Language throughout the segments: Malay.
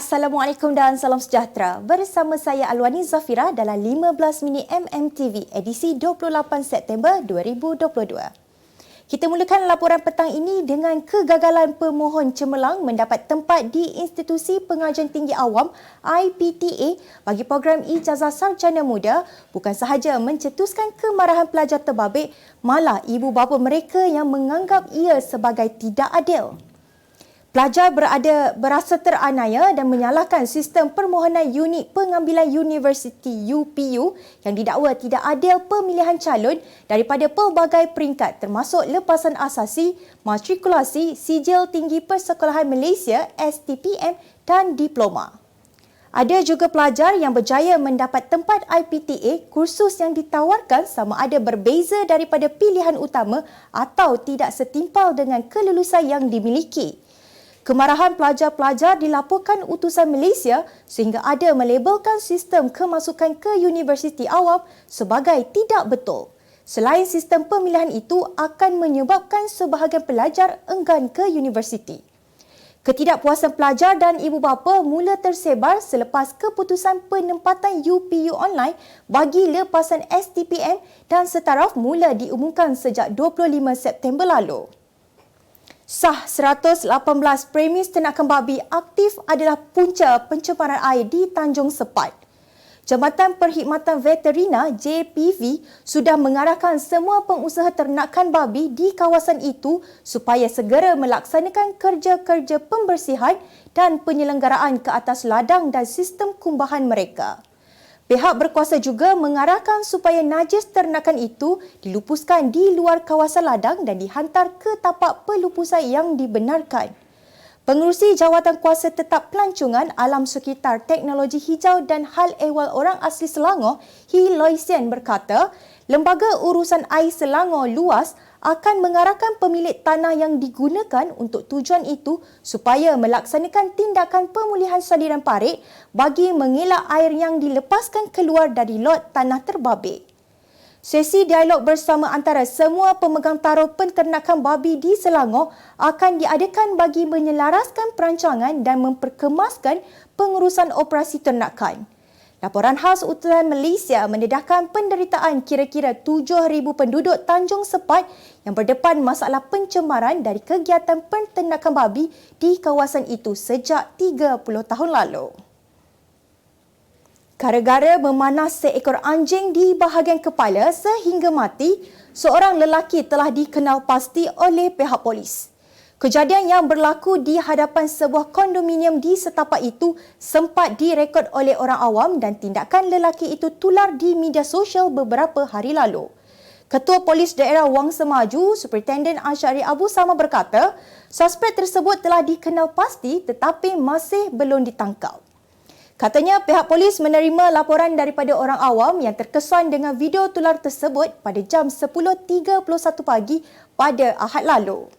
Assalamualaikum dan salam sejahtera. Bersama saya Alwani Zafira dalam 15 minit MMTV edisi 28 September 2022. Kita mulakan laporan petang ini dengan kegagalan pemohon cemerlang mendapat tempat di Institusi Pengajian Tinggi Awam IPTA bagi program Ijazah Sarjana Muda bukan sahaja mencetuskan kemarahan pelajar terbabit, malah ibu bapa mereka yang menganggap ia sebagai tidak adil. Pelajar berasa teraniaya dan menyalahkan sistem permohonan unit pengambilan universiti UPU yang didakwa tidak adil pemilihan calon daripada pelbagai peringkat termasuk lepasan asasi, matrikulasi, sijil tinggi persekolahan Malaysia STPM dan diploma. Ada juga pelajar yang berjaya mendapat tempat IPTA, kursus yang ditawarkan sama ada berbeza daripada pilihan utama atau tidak setimpal dengan kelulusan yang dimiliki. Kemarahan pelajar-pelajar dilaporkan utusan Malaysia sehingga ada melabelkan sistem kemasukan ke universiti awam sebagai tidak betul. Selain sistem pemilihan itu akan menyebabkan sebahagian pelajar enggan ke universiti. Ketidakpuasan pelajar dan ibu bapa mula tersebar selepas keputusan penempatan UPU online bagi lepasan STPM dan setaraf mula diumumkan sejak 25 September lalu. Sah 118 premis ternakan babi aktif adalah punca pencemaran air di Tanjung Sepat. Jabatan Perkhidmatan Veterina JPV sudah mengarahkan semua pengusaha ternakan babi di kawasan itu supaya segera melaksanakan kerja-kerja pembersihan dan penyelenggaraan ke atas ladang dan sistem kumbahan mereka. Pihak berkuasa juga mengarahkan supaya najis ternakan itu dilupuskan di luar kawasan ladang dan dihantar ke tapak pelupusan yang dibenarkan. Pengerusi Jawatan Kuasa Tetap Pelancongan Alam Sekitar, Teknologi Hijau dan Hal Ehwal Orang Asli Selangor, He Loy Sian berkata, Lembaga Urusan Air Selangor Luas akan mengarahkan pemilik tanah yang digunakan untuk tujuan itu supaya melaksanakan tindakan pemulihan saliran parit bagi mengelak air yang dilepaskan keluar dari lot tanah terbabit. Sesi dialog bersama antara semua pemegang taruh penternakan babi di Selangor akan diadakan bagi menyelaraskan perancangan dan memperkemaskan pengurusan operasi ternakan. Laporan khas utusan Malaysia mendedahkan penderitaan kira-kira 7,000 penduduk Tanjung Sepat yang berdepan masalah pencemaran dari kegiatan penternakan babi di kawasan itu sejak 30 tahun lalu. Gara-gara memanah seekor anjing di bahagian kepala sehingga mati, seorang lelaki telah dikenal pasti oleh pihak polis. Kejadian yang berlaku di hadapan sebuah kondominium di setapak itu sempat direkod oleh orang awam dan tindakan lelaki itu tular di media sosial beberapa hari lalu. Ketua Polis Daerah Wang Semaju, Superintendent Asyari Abu Sama berkata, suspek tersebut telah dikenal pasti tetapi masih belum ditangkap. Katanya pihak polis menerima laporan daripada orang awam yang terkesan dengan video tular tersebut pada jam 10.31 pagi pada Ahad lalu.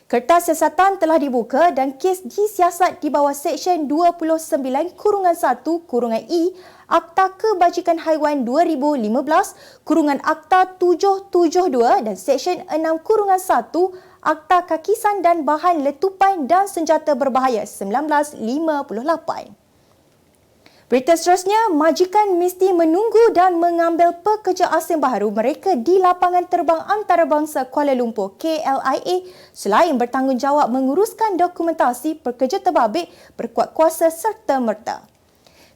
Kertas siasatan telah dibuka dan kes disiasat di bawah Seksyen 29-1-I Akta Kebajikan Haiwan 2015-Akta 772 dan Seksyen 6-1 Akta Kakisan dan Bahan Letupan dan Senjata Berbahaya 1958. Berita seterusnya, majikan mesti menunggu dan mengambil pekerja asing baharu mereka di lapangan terbang antarabangsa Kuala Lumpur KLIA selain bertanggungjawab menguruskan dokumentasi pekerja terbabit berkuat kuasa serta-merta.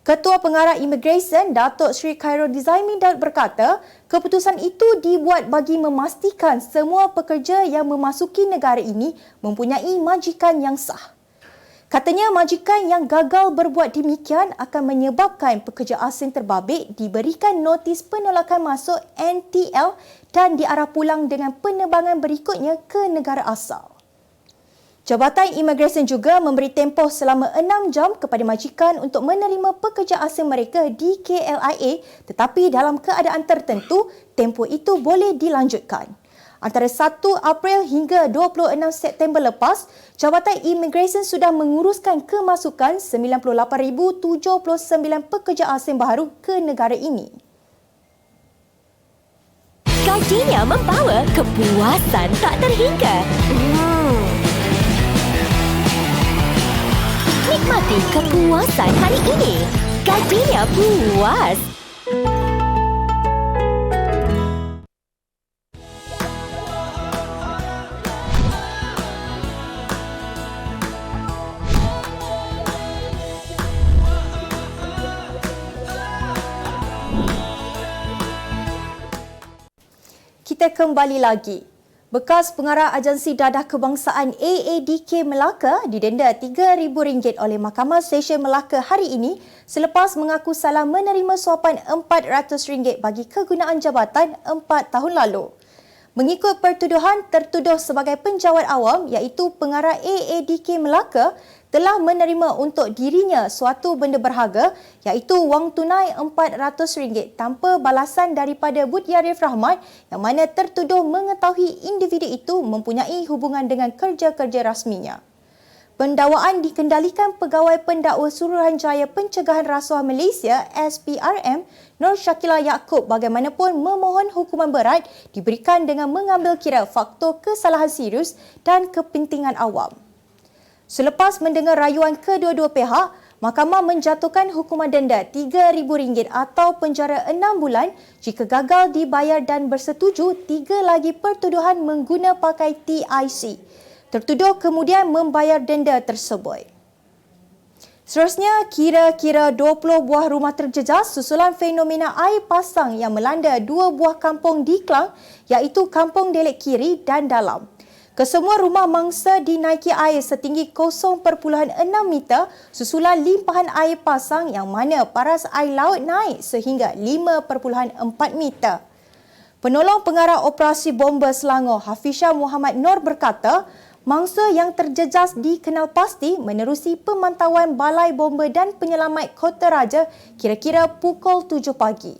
Ketua Pengarah Imigresen Datuk Seri Khairul Dizaimi Daud berkata, keputusan itu dibuat bagi memastikan semua pekerja yang memasuki negara ini mempunyai majikan yang sah. Katanya majikan yang gagal berbuat demikian akan menyebabkan pekerja asing terbabit diberikan notis penolakan masuk NTL dan diarah pulang dengan penerbangan berikutnya ke negara asal. Jabatan Imigresen juga memberi tempoh selama 6 jam kepada majikan untuk menerima pekerja asing mereka di KLIA tetapi dalam keadaan tertentu, tempoh itu boleh dilanjutkan. Antara 1 April hingga 26 September lepas, Jabatan Imigresen sudah menguruskan kemasukan 98,079 pekerja asing baharu ke negara ini. Gajinya membawa kepuasan tak terhingga. Nikmati kepuasan hari ini. Gajinya puas. Kita kembali lagi. Bekas pengarah Agensi Dadah Kebangsaan AADK Melaka didenda RM3,000 oleh Mahkamah Session Melaka hari ini selepas mengaku salah menerima suapan RM400 bagi kegunaan jabatan 4 tahun lalu. Mengikut pertuduhan, tertuduh sebagai penjawat awam iaitu pengarah AADK Melaka telah menerima untuk dirinya suatu benda berharga iaitu wang tunai RM400 tanpa balasan daripada Budi Arif Rahmat yang mana tertuduh mengetahui individu itu mempunyai hubungan dengan kerja-kerja rasminya. Pendakwaan dikendalikan Pegawai Pendakwa Suruhanjaya Pencegahan Rasuah Malaysia SPRM Nur Shakila Yaakob bagaimanapun memohon hukuman berat diberikan dengan mengambil kira faktor kesalahan serius dan kepentingan awam. Selepas mendengar rayuan kedua-dua pihak, Mahkamah menjatuhkan hukuman denda RM3,000 atau penjara 6 bulan jika gagal dibayar dan bersetuju 3 lagi pertuduhan mengguna pakai TIC. Tertuduh kemudian membayar denda tersebut. Seterusnya, kira-kira 20 buah rumah terjejas susulan fenomena air pasang yang melanda 2 buah kampung di Klang iaitu Kampung Delek Kiri dan Dalam. Kesemua rumah mangsa dinaiki air setinggi 0.6 meter susulan limpahan air pasang yang mana paras air laut naik sehingga 5.4 meter. Penolong Pengarah Operasi Bomba Selangor Hafizah Muhammad Nur berkata, mangsa yang terjejas dikenal pasti menerusi pemantauan Balai Bomba dan Penyelamat Kota Raja kira-kira pukul 7 pagi.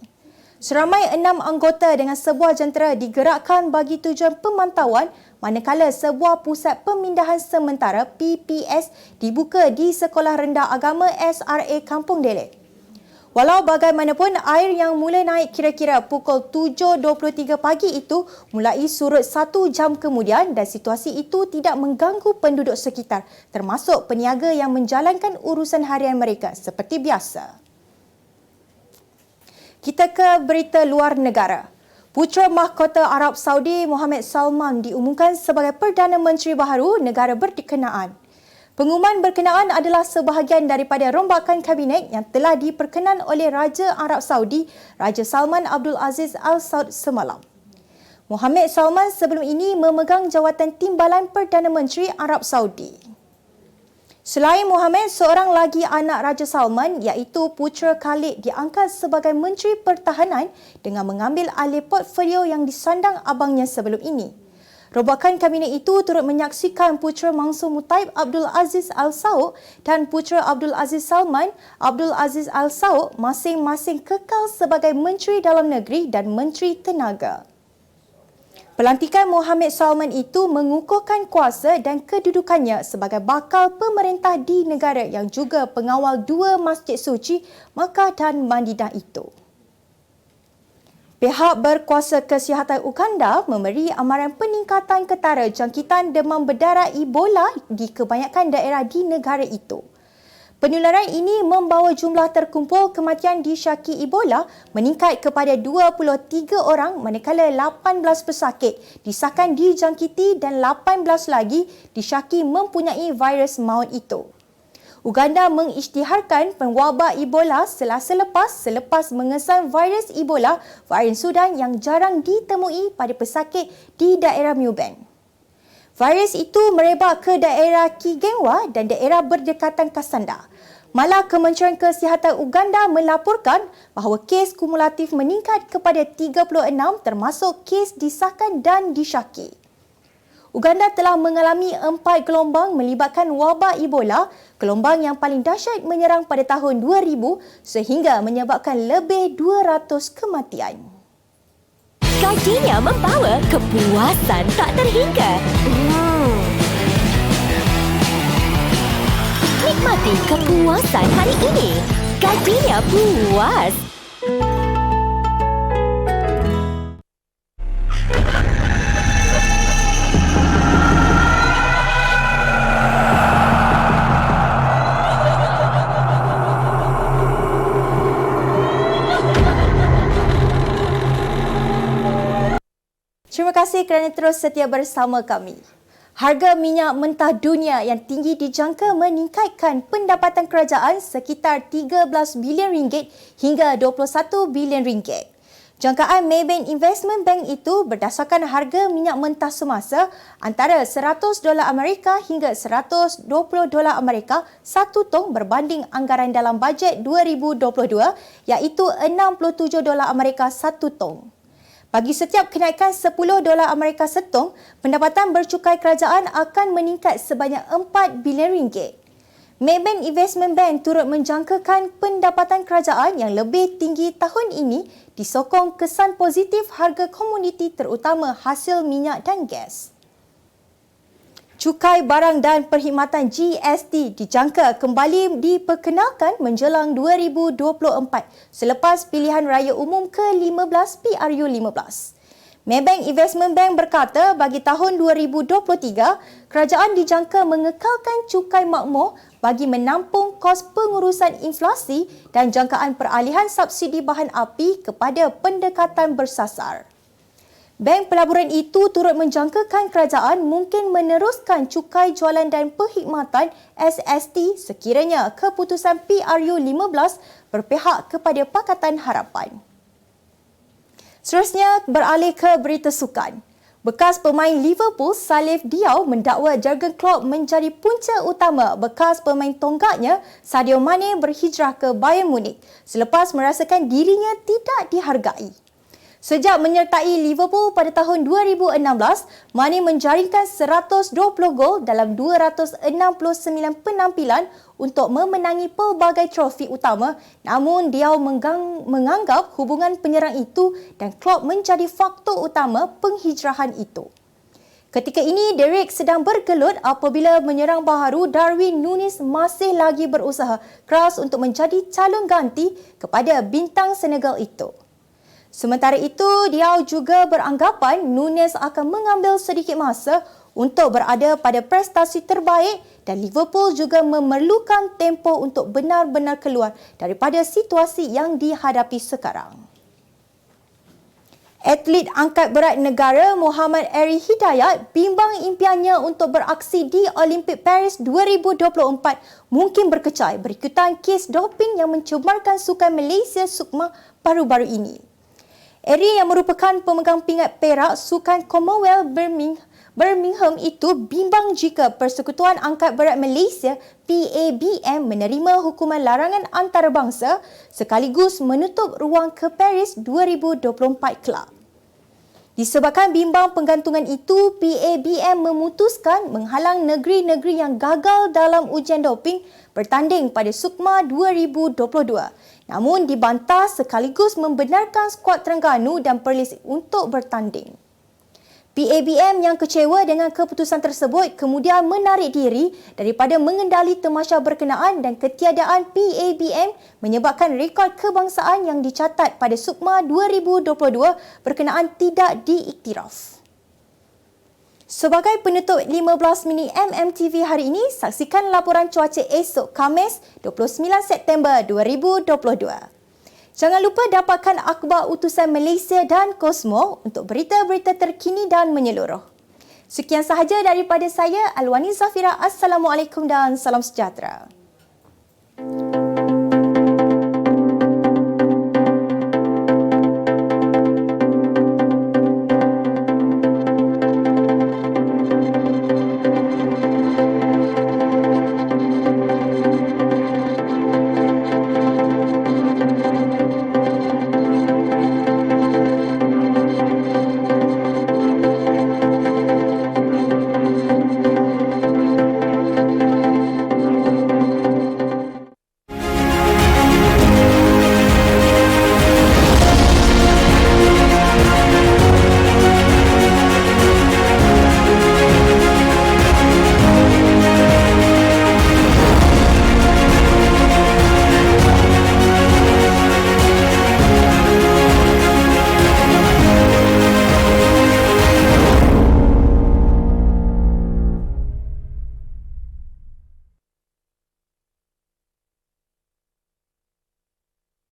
Seramai 6 anggota dengan sebuah jentera digerakkan bagi tujuan pemantauan manakala sebuah pusat pemindahan sementara PPS dibuka di Sekolah Rendah Agama SRA Kampung Delek. Walau bagaimanapun, air yang mula naik kira-kira pukul 7.23 pagi itu mulai surut 1 jam kemudian dan situasi itu tidak mengganggu penduduk sekitar termasuk peniaga yang menjalankan urusan harian mereka seperti biasa. Kita ke berita luar negara. Putera Mahkota Arab Saudi Mohammed Salman diumumkan sebagai Perdana Menteri baharu negara berkenaan. Pengumuman berkenaan adalah sebahagian daripada rombakan kabinet yang telah diperkenan oleh Raja Arab Saudi, Raja Salman Abdul Aziz Al Saud semalam. Mohammed Salman sebelum ini memegang jawatan Timbalan Perdana Menteri Arab Saudi. Selain Mohammed, seorang lagi anak Raja Salman iaitu putera Khalid diangkat sebagai Menteri Pertahanan dengan mengambil alih portfolio yang disandang abangnya sebelum ini. Rombakan kabinet itu turut menyaksikan putera Mansur Mutaib Abdul Aziz Al Saud dan putera Abdul Aziz Salman Abdul Aziz Al Saud masing-masing kekal sebagai Menteri Dalam Negeri dan Menteri Tenaga. Pelantikan Mohammed Salman itu mengukuhkan kuasa dan kedudukannya sebagai bakal pemerintah di negara yang juga pengawal 2 masjid suci Makkah dan Madinah itu. Pihak berkuasa kesihatan Uganda memberi amaran peningkatan ketara jangkitan demam berdarah Ebola di kebanyakan daerah di negara itu. Penularan ini membawa jumlah terkumpul kematian disyaki Ebola meningkat kepada 23 orang manakala 18 pesakit disahkan dijangkiti dan 18 lagi disyaki mempunyai virus maut itu. Uganda mengisytiharkan penwabak Ebola selepas mengesan virus Ebola varian Sudan yang jarang ditemui pada pesakit di daerah Muban. Virus itu merebak ke daerah Kigengwa dan daerah berdekatan Kasanda. Malah Kementerian Kesihatan Uganda melaporkan bahawa kes kumulatif meningkat kepada 36 termasuk kes disahkan dan disyaki. Uganda telah mengalami 4 gelombang melibatkan wabak Ebola, gelombang yang paling dahsyat menyerang pada tahun 2000 sehingga menyebabkan lebih 200 kematian. Gajinya membawa kepuasan tak terhingga. Nikmati kepuasan hari ini. Gajinya puas. Terima kasih kerana terus setia bersama kami. Harga minyak mentah dunia yang tinggi dijangka meningkatkan pendapatan kerajaan sekitar 13 bilion ringgit hingga 21 bilion ringgit. Jangkaan Maybank Investment Bank itu berdasarkan harga minyak mentah semasa antara $100 Amerika hingga $120 Amerika satu tong berbanding anggaran dalam bajet 2022 iaitu $67 Amerika satu tong. Bagi setiap kenaikan $10 Amerika setong, pendapatan bercukai kerajaan akan meningkat sebanyak 4 bilion ringgit. Maybank Investment Bank turut menjangkakan pendapatan kerajaan yang lebih tinggi tahun ini disokong kesan positif harga komoditi terutama hasil minyak dan gas. Cukai barang dan perkhidmatan GST dijangka kembali diperkenalkan menjelang 2024 selepas pilihan raya umum ke-15 PRU15. Maybank Investment Bank berkata bagi tahun 2023, kerajaan dijangka mengekalkan cukai makmur bagi menampung kos pengurusan inflasi dan jangkaan peralihan subsidi bahan api kepada pendekatan bersasar. Bank pelaburan itu turut menjangkakan kerajaan mungkin meneruskan cukai jualan dan perkhidmatan SST sekiranya keputusan PRU15 berpihak kepada Pakatan Harapan. Seterusnya beralih ke berita sukan. Bekas pemain Liverpool Salif Diao mendakwa Jurgen Klopp menjadi punca utama bekas pemain tonggaknya Sadio Mane berhijrah ke Bayern Munich selepas merasakan dirinya tidak dihargai. Sejak menyertai Liverpool pada tahun 2016, Mane menjaringkan 120 gol dalam 269 penampilan untuk memenangi pelbagai trofi utama, namun Diao menganggap hubungan penyerang itu dan Klopp menjadi faktor utama penghijrahan itu. Ketika ini, Derek sedang bergelut apabila penyerang baharu Darwin Núñez masih lagi berusaha keras untuk menjadi calon ganti kepada bintang Senegal itu. Sementara itu, Diao juga beranggapan Núñez akan mengambil sedikit masa untuk berada pada prestasi terbaik dan Liverpool juga memerlukan tempoh untuk benar-benar keluar daripada situasi yang dihadapi sekarang. Atlet angkat berat negara Muhammad Eri Hidayat bimbang impiannya untuk beraksi di Olimpik Paris 2024 mungkin berkecai berikutan kes doping yang mencemarkan sukan Malaysia Sukma baru-baru ini. Eri yang merupakan pemegang pingat perak Sukan Commonwealth Birmingham itu bimbang jika Persekutuan Angkat Berat Malaysia PABM menerima hukuman larangan antarabangsa sekaligus menutup ruang ke Paris 2024 kelak. Disebabkan bimbang penggantungan itu, PABM memutuskan menghalang negeri-negeri yang gagal dalam ujian doping bertanding pada Sukma 2022. Namun dibantah sekaligus membenarkan skuad Terengganu dan Perlis untuk bertanding. PABM yang kecewa dengan keputusan tersebut kemudian menarik diri daripada mengendali tamasya berkenaan dan ketiadaan PABM menyebabkan rekod kebangsaan yang dicatat pada Sukma 2022 berkenaan tidak diiktiraf. Sebagai penutup 15 minit MMTV hari ini, saksikan laporan cuaca esok Khamis 29 September 2022. Jangan lupa dapatkan akhbar utusan Malaysia dan Kosmo untuk berita-berita terkini dan menyeluruh. Sekian sahaja daripada saya, Alwani Zafira. Assalamualaikum dan salam sejahtera.